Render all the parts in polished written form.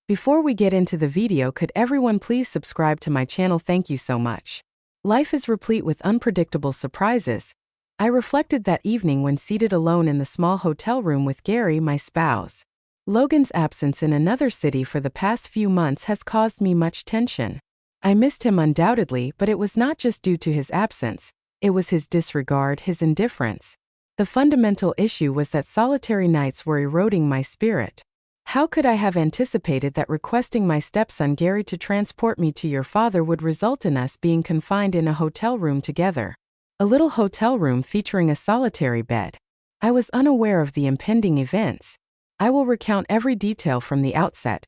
Before we get into the video, could everyone please subscribe to my channel? Thank you so much. Life is replete with unpredictable surprises. I reflected that evening when seated alone in the small hotel room with Gary, my spouse. Logan's absence in another city for the past few months has caused me much tension. I missed him undoubtedly, but it was not just due to his absence. It was his disregard, his indifference. The fundamental issue was that solitary nights were eroding my spirit. How could I have anticipated that requesting my stepson Gary to transport me to your father would result in us being confined in a hotel room together? A little hotel room featuring a solitary bed. I was unaware of the impending events. I will recount every detail from the outset.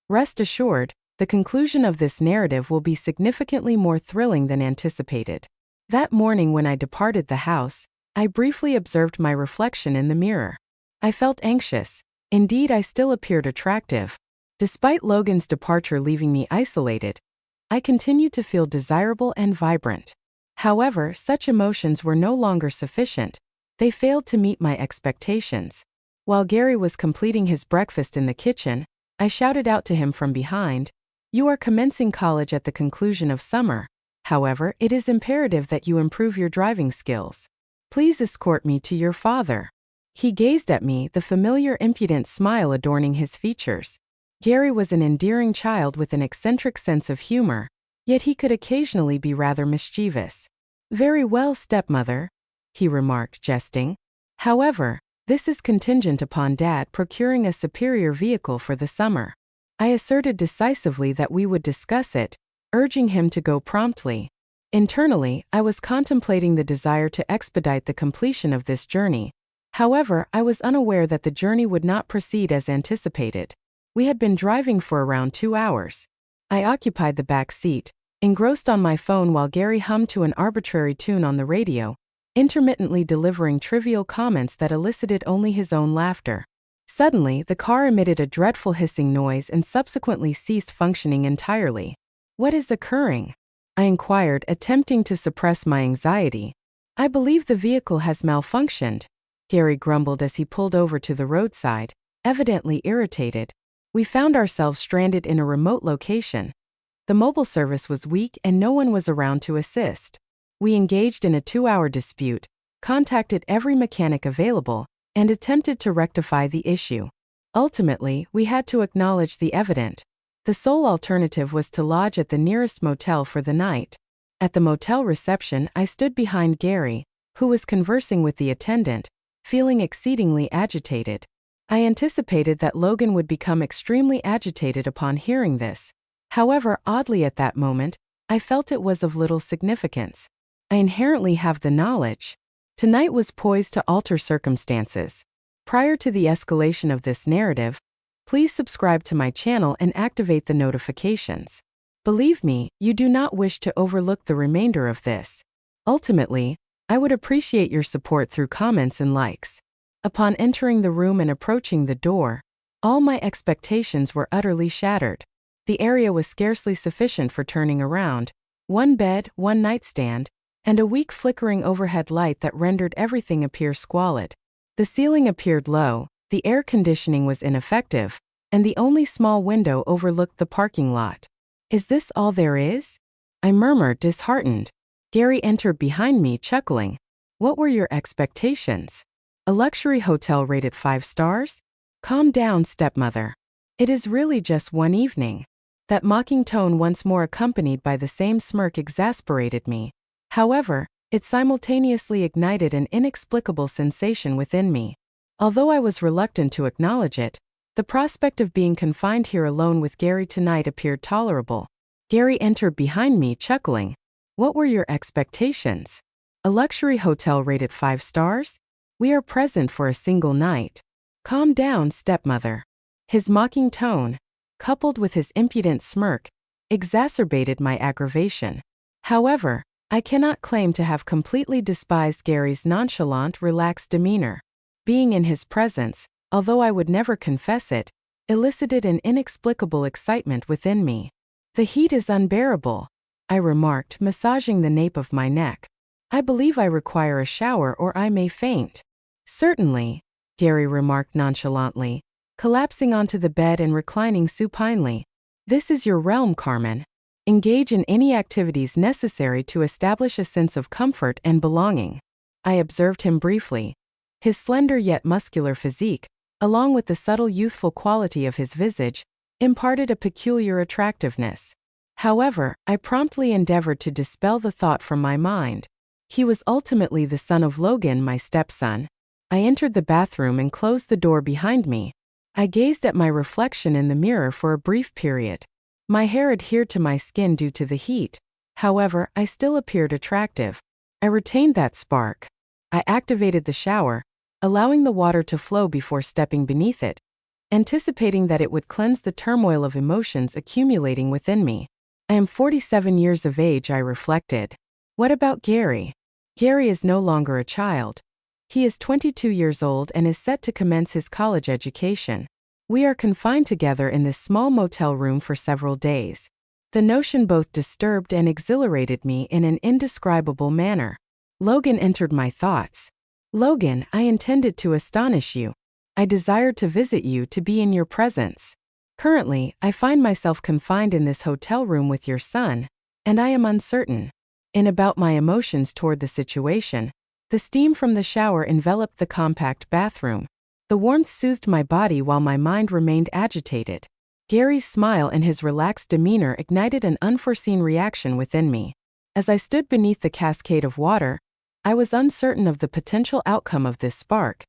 Rest assured, the conclusion of this narrative will be significantly more thrilling than anticipated. That morning when I departed the house, I briefly observed my reflection in the mirror. I felt anxious. Indeed, I still appeared attractive. Despite Logan's departure leaving me isolated, I continued to feel desirable and vibrant. However, such emotions were no longer sufficient. They failed to meet my expectations. While Gary was completing his breakfast in the kitchen, I shouted out to him from behind, "You are commencing college at the conclusion of summer. However, it is imperative that you improve your driving skills. Please escort me to your father." He gazed at me, the familiar impudent smile adorning his features. Gary was an endearing child with an eccentric sense of humor, yet he could occasionally be rather mischievous. "Very well, stepmother," he remarked, jesting. "However, this is contingent upon Dad procuring a superior vehicle for the summer." I asserted decisively that we would discuss it, urging him to go promptly. Internally, I was contemplating the desire to expedite the completion of this journey. However, I was unaware that the journey would not proceed as anticipated. We had been driving for around 2 hours. I occupied the back seat, engrossed on my phone while Gary hummed to an arbitrary tune on the radio, intermittently delivering trivial comments that elicited only his own laughter. Suddenly, the car emitted a dreadful hissing noise and subsequently ceased functioning entirely. "What is occurring?" I inquired, attempting to suppress my anxiety. "I believe the vehicle has malfunctioned," Gary grumbled as he pulled over to the roadside, evidently irritated. We found ourselves stranded in a remote location. The mobile service was weak and no one was around to assist. We engaged in a 2-hour dispute, contacted every mechanic available, and attempted to rectify the issue. Ultimately, we had to acknowledge the evident. The sole alternative was to lodge at the nearest motel for the night. At the motel reception, I stood behind Gary, who was conversing with the attendant, feeling exceedingly agitated. I anticipated that Logan would become extremely agitated upon hearing this. However, oddly at that moment, I felt it was of little significance. I inherently have the knowledge. Tonight was poised to alter circumstances. Prior to the escalation of this narrative, please subscribe to my channel and activate the notifications. Believe me, you do not wish to overlook the remainder of this. Ultimately, I would appreciate your support through comments and likes. Upon entering the room and approaching the door, all my expectations were utterly shattered. The area was scarcely sufficient for turning around. One bed, one nightstand, and a weak flickering overhead light that rendered everything appear squalid. The ceiling appeared low, the air conditioning was ineffective, and the only small window overlooked the parking lot. "Is this all there is?" I murmured, disheartened. Gary entered behind me, chuckling. "What were your expectations? A luxury hotel rated 5 stars? Calm down, stepmother. It is really just one evening." That mocking tone, once more accompanied by the same smirk, exasperated me. However, it simultaneously ignited an inexplicable sensation within me. Although I was reluctant to acknowledge it, the prospect of being confined here alone with Gary tonight appeared tolerable. Gary entered behind me, chuckling. "What were your expectations? A luxury hotel rated 5 stars? We are present for a single night. Calm down, stepmother." His mocking tone, coupled with his impudent smirk, exacerbated my aggravation. However, I cannot claim to have completely despised Gary's nonchalant, relaxed demeanor. Being in his presence, although I would never confess it, elicited an inexplicable excitement within me. "The heat is unbearable," I remarked, massaging the nape of my neck. "I believe I require a shower or I may faint." "Certainly," Gary remarked nonchalantly, collapsing onto the bed and reclining supinely. "This is your realm, Carmen. Engage in any activities necessary to establish a sense of comfort and belonging." I observed him briefly. His slender yet muscular physique, along with the subtle youthful quality of his visage, imparted a peculiar attractiveness. However, I promptly endeavored to dispel the thought from my mind. He was ultimately the son of Logan, my stepson. I entered the bathroom and closed the door behind me. I gazed at my reflection in the mirror for a brief period. My hair adhered to my skin due to the heat. However, I still appeared attractive. I retained that spark. I activated the shower, allowing the water to flow before stepping beneath it, anticipating that it would cleanse the turmoil of emotions accumulating within me. I am 47 years of age, I reflected. What about Gary? Gary is no longer a child. He is 22 years old and is set to commence his college education. We are confined together in this small motel room for several days. The notion both disturbed and exhilarated me in an indescribable manner. Logan entered my thoughts. "Logan, I intended to astonish you. I desired to visit you, to be in your presence. Currently, I find myself confined in this hotel room with your son, and I am uncertain about my emotions toward the situation." The steam from the shower enveloped the compact bathroom. The warmth soothed my body while my mind remained agitated. Gary's smile and his relaxed demeanor ignited an unforeseen reaction within me. As I stood beneath the cascade of water, I was uncertain of the potential outcome of this spark,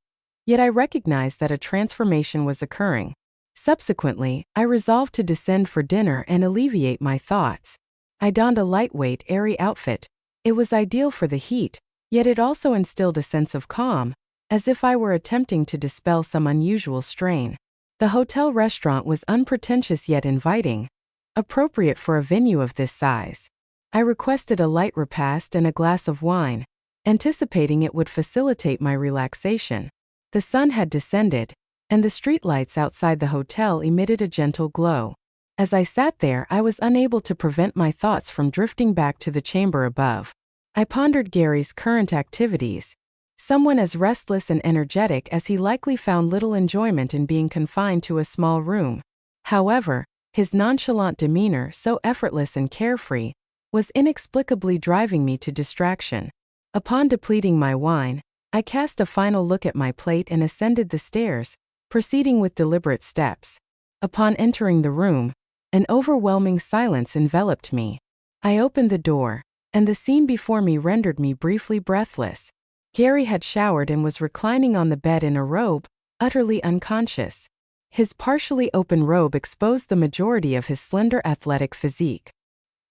yet I recognized that a transformation was occurring. Subsequently, I resolved to descend for dinner and alleviate my thoughts. I donned a lightweight, airy outfit. It was ideal for the heat, yet it also instilled a sense of calm, as if I were attempting to dispel some unusual strain. The hotel restaurant was unpretentious yet inviting, appropriate for a venue of this size. I requested a light repast and a glass of wine, anticipating it would facilitate my relaxation. The sun had descended, and the streetlights outside the hotel emitted a gentle glow. As I sat there, I was unable to prevent my thoughts from drifting back to the chamber above. I pondered Gary's current activities. Someone as restless and energetic as he likely found little enjoyment in being confined to a small room. However, his nonchalant demeanor, so effortless and carefree, was inexplicably driving me to distraction. Upon depleting my wine, I cast a final look at my plate and ascended the stairs, proceeding with deliberate steps. Upon entering the room, an overwhelming silence enveloped me. I opened the door, and the scene before me rendered me briefly breathless. Gary had showered and was reclining on the bed in a robe, utterly unconscious. His partially open robe exposed the majority of his slender athletic physique.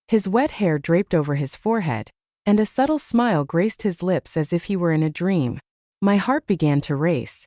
His wet hair draped over his forehead, and a subtle smile graced his lips as if he were in a dream. My heart began to race.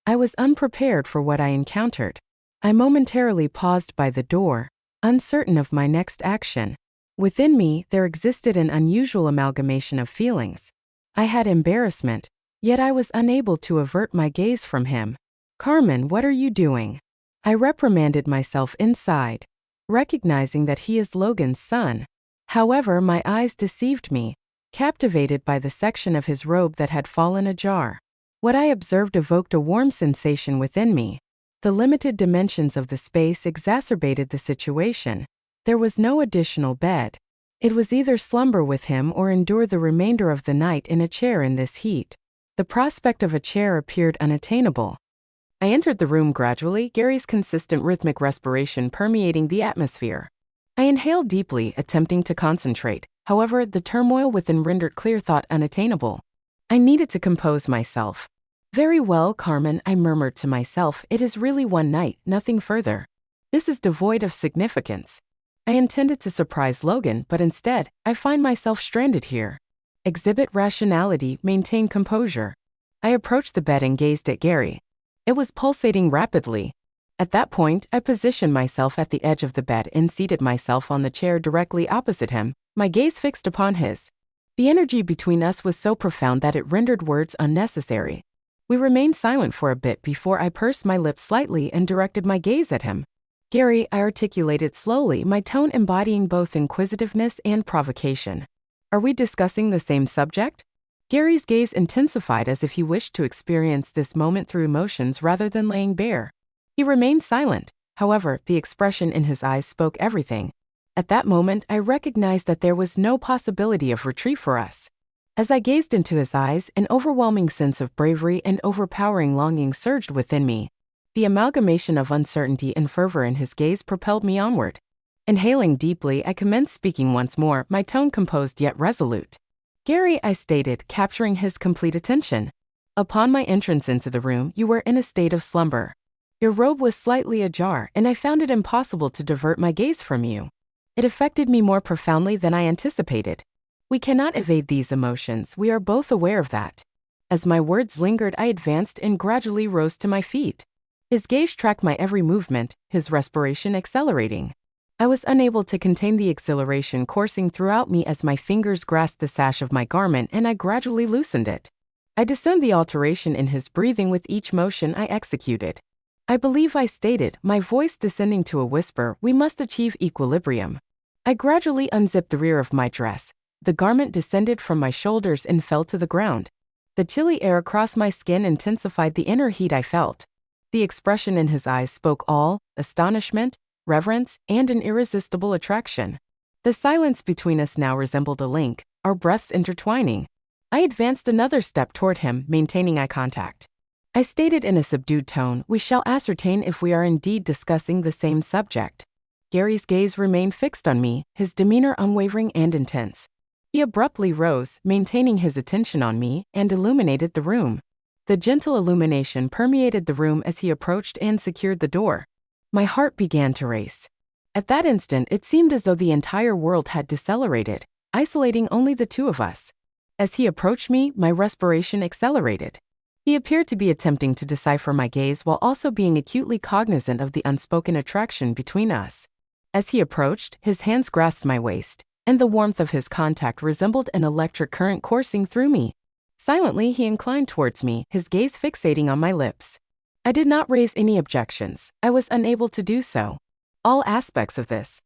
I was unprepared for what I encountered. I momentarily paused by the door, uncertain of my next action. Within me, there existed an unusual amalgamation of feelings. I had embarrassment, yet I was unable to avert my gaze from him. "Carmen, what are you doing?" I reprimanded myself inside, recognizing that he is Logan's son. However, my eyes deceived me, captivated by the section of his robe that had fallen ajar. What I observed evoked a warm sensation within me. The limited dimensions of the space exacerbated the situation. There was no additional bed. It was either slumber with him or endure the remainder of the night in a chair in this heat. The prospect of a chair appeared unattainable. I entered the room gradually, Gary's consistent rhythmic respiration permeating the atmosphere. I inhaled deeply, attempting to concentrate. However, the turmoil within rendered clear thought unattainable. I needed to compose myself. "Very well, Carmen," I murmured to myself, "it is really one night, nothing further. This is devoid of significance. I intended to surprise Logan, but instead, I find myself stranded here. Exhibit rationality, maintain composure." I approached the bed and gazed at Gary. It was pulsating rapidly. At that point, I positioned myself at the edge of the bed and seated myself on the chair directly opposite him, my gaze fixed upon his. The energy between us was so profound that it rendered words unnecessary. We remained silent for a bit before I pursed my lips slightly and directed my gaze at him. "Gary," I articulated slowly, my tone embodying both inquisitiveness and provocation. "Are we discussing the same subject?" Gary's gaze intensified as if he wished to experience this moment through emotions rather than laying bare. He remained silent. However, the expression in his eyes spoke everything. At that moment, I recognized that there was no possibility of retreat for us. As I gazed into his eyes, an overwhelming sense of bravery and overpowering longing surged within me. The amalgamation of uncertainty and fervor in his gaze propelled me onward. Inhaling deeply, I commenced speaking once more, my tone composed yet resolute. "Gary," I stated, capturing his complete attention. "Upon my entrance into the room, you were in a state of slumber. Your robe was slightly ajar, and I found it impossible to divert my gaze from you. It affected me more profoundly than I anticipated. We cannot evade these emotions, we are both aware of that." As my words lingered, I advanced and gradually rose to my feet. His gaze tracked my every movement, his respiration accelerating. I was unable to contain the exhilaration coursing throughout me as my fingers grasped the sash of my garment and I gradually loosened it. I discerned the alteration in his breathing with each motion I executed. "I believe," I stated, my voice descending to a whisper, "we must achieve equilibrium." I gradually unzipped the rear of my dress. The garment descended from my shoulders and fell to the ground. The chilly air across my skin intensified the inner heat I felt. The expression in his eyes spoke awe, astonishment, reverence, and an irresistible attraction. The silence between us now resembled a link, our breaths intertwining. I advanced another step toward him, maintaining eye contact. I stated in a subdued tone, "We shall ascertain if we are indeed discussing the same subject." Gary's gaze remained fixed on me, his demeanor unwavering and intense. He abruptly rose, maintaining his attention on me, and illuminated the room. The gentle illumination permeated the room as he approached and secured the door. My heart began to race. At that instant, it seemed as though the entire world had decelerated, isolating only the two of us. As he approached me, my respiration accelerated. He appeared to be attempting to decipher my gaze while also being acutely cognizant of the unspoken attraction between us. As he approached, his hands grasped my waist, and the warmth of his contact resembled an electric current coursing through me. Silently, he inclined towards me, his gaze fixating on my lips. I did not raise any objections. I was unable to do so. All aspects of this.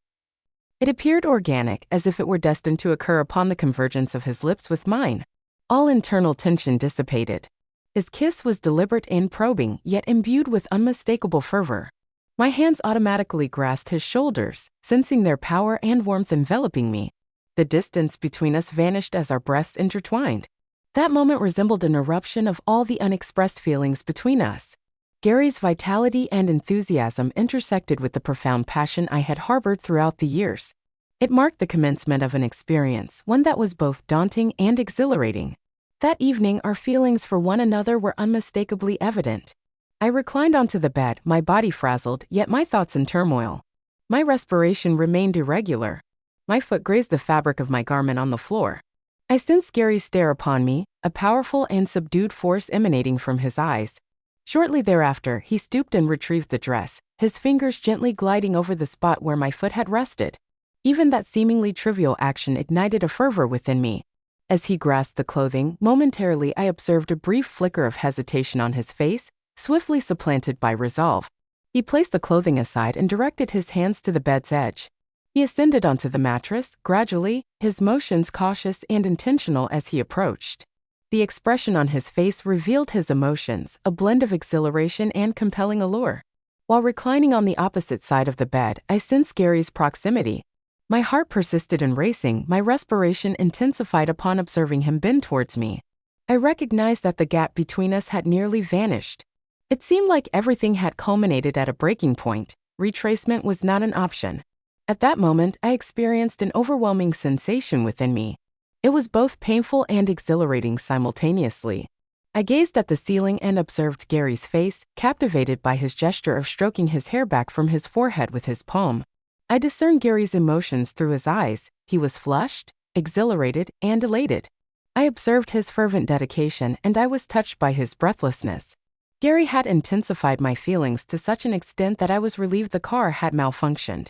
It appeared organic, as if it were destined to occur upon the convergence of his lips with mine. All internal tension dissipated. His kiss was deliberate and probing, yet imbued with unmistakable fervor. My hands automatically grasped his shoulders, sensing their power and warmth enveloping me. The distance between us vanished as our breaths intertwined. That moment resembled an eruption of all the unexpressed feelings between us. Gary's vitality and enthusiasm intersected with the profound passion I had harbored throughout the years. It marked the commencement of an experience, one that was both daunting and exhilarating. That evening, our feelings for one another were unmistakably evident. I reclined onto the bed, my body frazzled, yet my thoughts in turmoil. My respiration remained irregular. My foot grazed the fabric of my garment on the floor. I sensed Gary's stare upon me, a powerful and subdued force emanating from his eyes. Shortly thereafter, he stooped and retrieved the dress, his fingers gently gliding over the spot where my foot had rested. Even that seemingly trivial action ignited a fervor within me. As he grasped the clothing, momentarily I observed a brief flicker of hesitation on his face, swiftly supplanted by resolve. He placed the clothing aside and directed his hands to the bed's edge. He ascended onto the mattress, gradually, his motions cautious and intentional as he approached. The expression on his face revealed his emotions, a blend of exhilaration and compelling allure. While reclining on the opposite side of the bed, I sensed Gary's proximity. My heart persisted in racing, my respiration intensified upon observing him bend towards me. I recognized that the gap between us had nearly vanished. It seemed like everything had culminated at a breaking point. Retracement was not an option. At that moment, I experienced an overwhelming sensation within me. It was both painful and exhilarating simultaneously. I gazed at the ceiling and observed Gary's face, captivated by his gesture of stroking his hair back from his forehead with his palm. I discerned Gary's emotions through his eyes. He was flushed, exhilarated, and elated. I observed his fervent dedication, and I was touched by his breathlessness. Gary had intensified my feelings to such an extent that I was relieved the car had malfunctioned.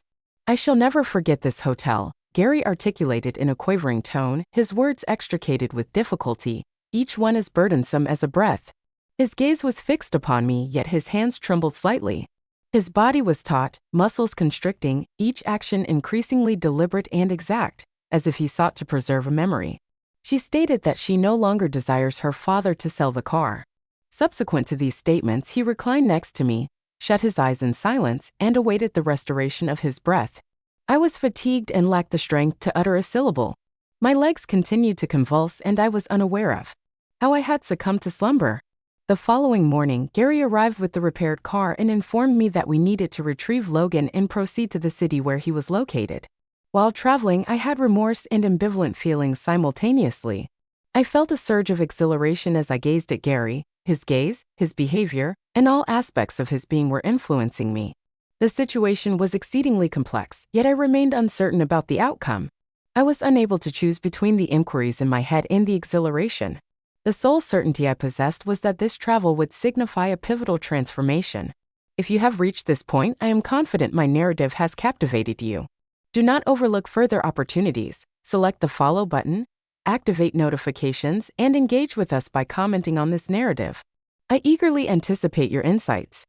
"I shall never forget this hotel," Gary articulated in a quavering tone, his words extricated with difficulty, each one as burdensome as a breath. His gaze was fixed upon me, yet his hands trembled slightly. His body was taut, muscles constricting, each action increasingly deliberate and exact, as if he sought to preserve a memory. She stated that she no longer desires her father to sell the car. Subsequent to these statements, he reclined next to me, shut his eyes in silence, and awaited the restoration of his breath. I was fatigued and lacked the strength to utter a syllable. My legs continued to convulse, and I was unaware of how I had succumbed to slumber. The following morning, Gary arrived with the repaired car and informed me that we needed to retrieve Logan and proceed to the city where he was located. While traveling, I had remorse and ambivalent feelings simultaneously. I felt a surge of exhilaration as I gazed at Gary. His gaze, his behavior, and all aspects of his being were influencing me. The situation was exceedingly complex, yet I remained uncertain about the outcome. I was unable to choose between the inquiries in my head and the exhilaration. The sole certainty I possessed was that this travel would signify a pivotal transformation. If you have reached this point, I am confident my narrative has captivated you. Do not overlook further opportunities. Select the follow button, activate notifications, and engage with us by commenting on this narrative. I eagerly anticipate your insights.